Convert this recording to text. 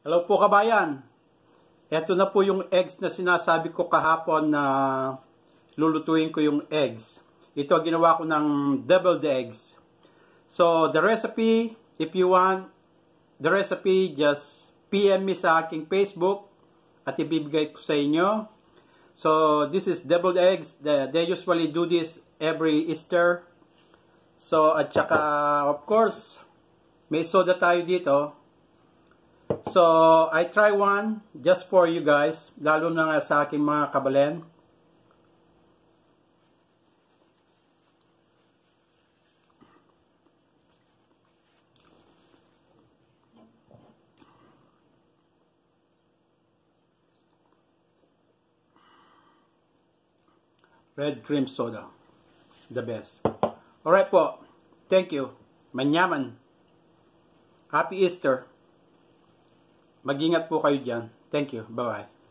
Hello po kabayan. Ito na po yung eggs na sinasabi ko kahapon na lulutuin ko yung eggs. Ito ginawa ko ng deviled eggs. So the recipe, if you want the recipe, just PM me sa aking Facebook at ibibigay ko sa inyo. So this is deviled eggs. They usually do this every Easter. So at saka of course may soda tayo dito. So, I try one just for you guys, lalo na nga sa aking mga kabalen. Red cream soda. The best. Alright po. Thank you. Manyaman. Happy Easter. Mag-ingat po kayo dyan. Thank you. Bye-bye.